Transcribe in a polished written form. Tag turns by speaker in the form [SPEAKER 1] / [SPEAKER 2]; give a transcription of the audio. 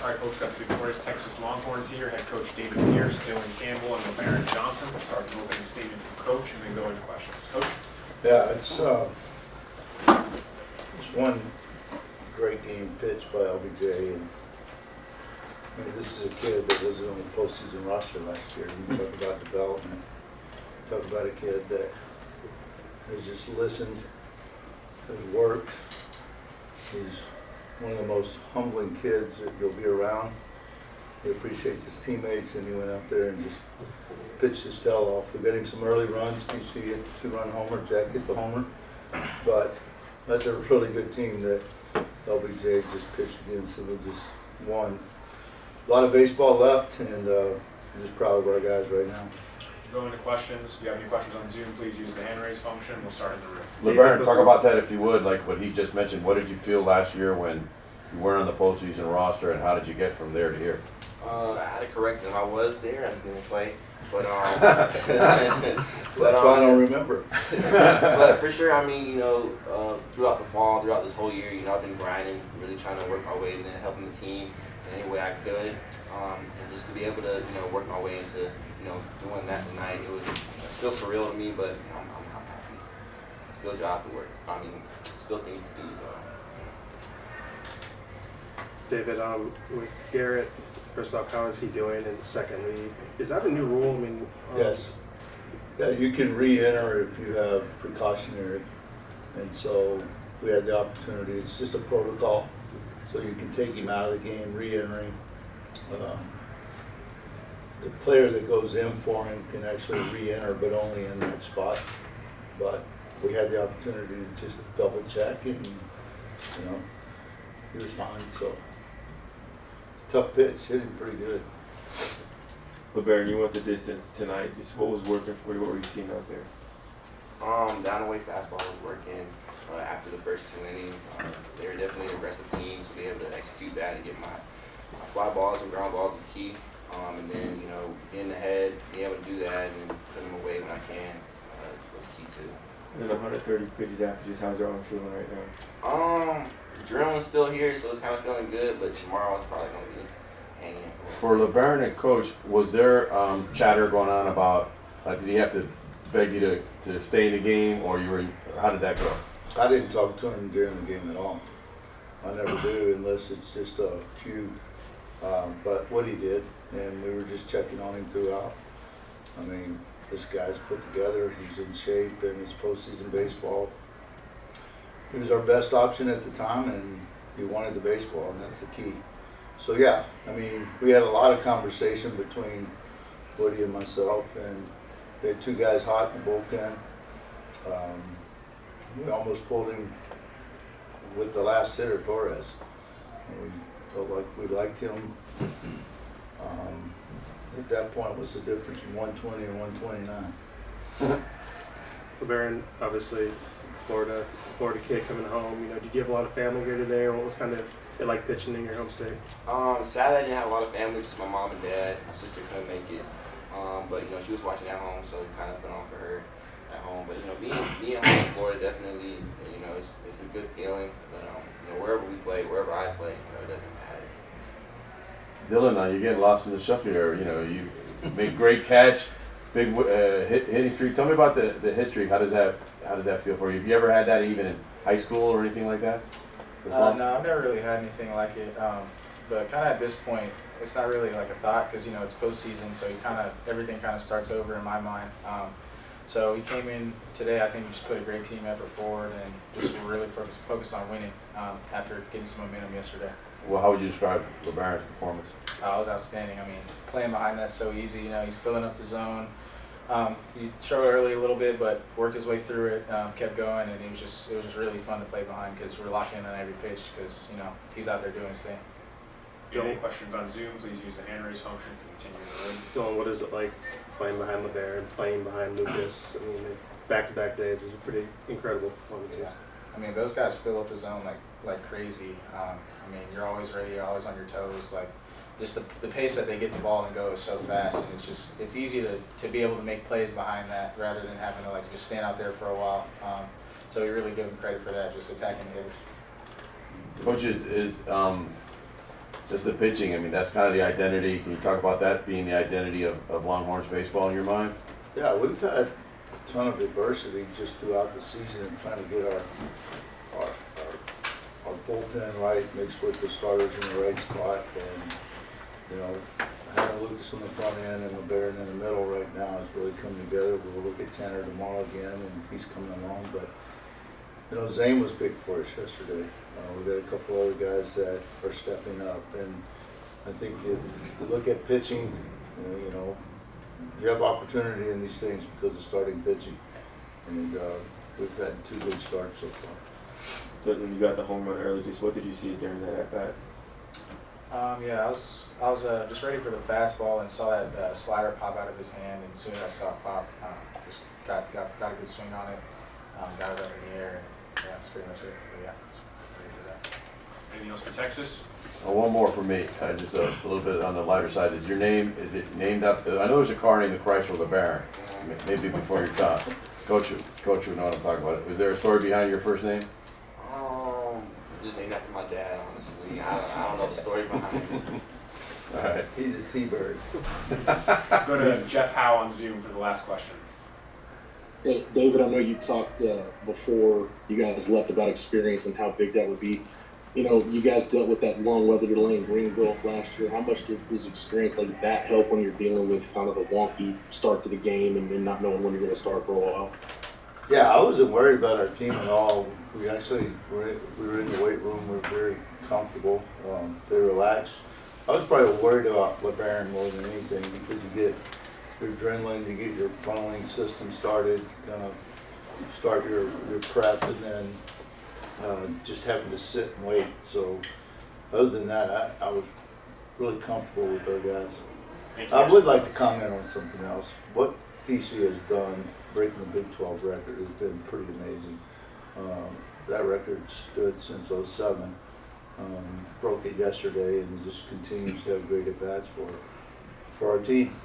[SPEAKER 1] All right, folks, got the victorious Texas Longhorns here. Head coach David Pierce, Dylan Campbell, and LeBaron Johnson. We'll start with an opening statement from Coach and then go into questions. Coach?
[SPEAKER 2] Yeah, it's one great game pitched by LBJ. And I mean, this is a kid that wasn't on the postseason roster last year. You talk about development. Talk about a kid that has just listened, has worked. He's one of the most humbling kids that you'll be around. He appreciates his teammates, and he went out there and just pitched his tail off. We got him some early runs. DC hit the 2-run homer, Jack hit the homer. But that's a really good team that LBJ just pitched against, and we just won. A lot of baseball left, and I'm just proud of our guys right now.
[SPEAKER 1] Go into questions. If you have any questions on Zoom, please use the hand raise function. We'll start in the room.
[SPEAKER 3] LeBaron, talk about that if you would, like what he just mentioned. What did you feel last year when you weren't on the postseason roster, and how did you get from there to here?
[SPEAKER 4] I had to correct him. I was there. I was going to play. But,
[SPEAKER 2] That's why I don't remember.
[SPEAKER 4] but for sure, I mean, throughout the fall, throughout this whole year, I've been grinding, really trying to work my way into helping the team in any way I could. And just to be able to, work my way into, doing that tonight, it was still surreal to me, but I'm happy. Still a job to work. I mean, still things to do.
[SPEAKER 5] David, with Garrett, first off, how is he doing? And secondly, is that a new rule? I mean,
[SPEAKER 2] Yes. Yeah, you can re-enter if you have precautionary. And so we had the opportunity. It's just a protocol. So you can take him out of the game, re-entering. The player that goes in for him can actually re-enter, but only in that spot. But we had the opportunity to just double check, and he was fine. So it's a tough pitch, hit him pretty good.
[SPEAKER 6] LeBaron, you went the distance tonight. Just what was working for you? What were you seeing out there?
[SPEAKER 4] Down the way fastball was working after the first 2 innings. They were definitely an aggressive team, so being able to execute that and get my fly balls and ground balls is key. And then, getting ahead, being able to do that and then put them away when I can was key too.
[SPEAKER 6] And then 130 pitches after, just how's your arm feeling right now?
[SPEAKER 4] Adrenaline's still here, so it's kind of feeling good, but tomorrow it's probably going to be hanging.
[SPEAKER 3] For LeBaron and Coach, was there chatter going on about, did he have to beg you to stay in the game, or how did that go?
[SPEAKER 2] I didn't talk to him during the game at all. I never do unless it's just a cue. But what he did, and we were just checking on him throughout. I mean, this guy's put together, he's in shape, and it's postseason baseball. He was our best option at the time, and he wanted the baseball, and that's the key. So yeah, I mean, we had a lot of conversation between Woody and myself, and we had 2 guys hot in the bullpen. We almost pulled him with the last hitter, Torres. And we felt like we liked him. At that point, was the difference in 120 and 129.
[SPEAKER 5] LeBaron, obviously, Florida kid coming home. Did you have a lot of family here today, or what was kind of it like pitching in your home state?
[SPEAKER 4] Sadly, I didn't have a lot of family, just my mom and dad. My sister couldn't make it, but she was watching at home, so it kind of put on for her at home. But being home in Florida definitely, it's a good feeling. But wherever we play, wherever I play, it doesn't matter.
[SPEAKER 3] Dylan, you're getting lost in the shuffle here. You made great catch, big hitting streak. Tell me about the history. How does that feel for you? Have you ever had that even in high school or anything like that?
[SPEAKER 7] No, I've never really had anything like it. But kind of at this point, it's not really like a thought because it's postseason, so everything kind of starts over in my mind. So we came in today. I think we just put a great team effort forward and just really focused on winning after getting some momentum yesterday.
[SPEAKER 3] Well, how would you describe LeBaron's performance?
[SPEAKER 7] It was outstanding. I mean, playing behind that's so easy. He's filling up the zone. He struggled early a little bit, but worked his way through it, kept going, and it was just really fun to play behind because we're locking in on every pitch because he's out there doing his thing.
[SPEAKER 1] If you have any questions on Zoom, please use the hand raise function to continue in the room.
[SPEAKER 5] Dylan, what is it like playing behind LeBaron, playing behind Lucas? I mean, back-to-back days, those are pretty incredible performances.
[SPEAKER 7] Yeah. I mean, those guys fill up the zone like crazy. I mean, you're always ready, you're always on your toes. Like, just the pace that they get the ball and go is so fast, and it's easy to be able to make plays behind that rather than having to just stand out there for a while. So we really give them credit for that, just attacking the hitters.
[SPEAKER 3] Coach, Just the pitching, I mean, that's kind of the identity. Can you talk about that being the identity of Longhorns baseball in your mind?
[SPEAKER 2] Yeah, we've had a ton of adversity just throughout the season and trying to get our bullpen right, mixed with the starters in the right spot. And, you know, having Lucas on the front end and LeBaron in the middle right now is really coming together. We'll look at Tanner tomorrow again, and he's coming along. But, you know, Zane was big for us yesterday. We've got a couple other guys that are stepping up. And I think if you look at pitching, you know, you have opportunity in these things because of starting pitching. And we've had 2 good starts so far.
[SPEAKER 6] So when you got the home run early, just what did you see during that at bat?
[SPEAKER 7] Yeah, I was just ready for the fastball and saw that slider pop out of his hand, and as soon as I saw it pop, just got a good swing on it, got it up in the air, and yeah, that's pretty much it. But yeah, just ready for that.
[SPEAKER 1] Anything else for Texas?
[SPEAKER 3] One more for me, just a little bit on the lighter side. Is it named up, I know there's a car named the Chrysler LeBaron, maybe before your time. Coach would know what I'm talking about. Is there a story behind your first name?
[SPEAKER 4] Just named after my dad, honestly. I don't know the story behind it.
[SPEAKER 3] All right.
[SPEAKER 2] He's a T-bird.
[SPEAKER 1] Go to Jeff Howe on Zoom for the last question.
[SPEAKER 8] Hey, David, I know you talked before you guys left about experience and how big that would be. You know, you guys dealt with that long weather delay in Greenville last year. How much does experience like that help when you're dealing with kind of a wonky start to the game and then not knowing when you're going to start for a while?
[SPEAKER 2] Yeah, I wasn't worried about our team at all. We actually we were in the weight room. We were very comfortable. They relaxed. I was probably worried about LeBaron more than anything because you get your adrenaline, you get your funneling system started, kind of start your prep, and then just having to sit and wait. So other than that, I was really comfortable with our guys.
[SPEAKER 1] Thank you.
[SPEAKER 2] I would like to comment on something else. What TC has done, breaking the Big 12 record, has been pretty amazing. That record stood since '07. Broke it yesterday and just continues to have great at-bats for our team.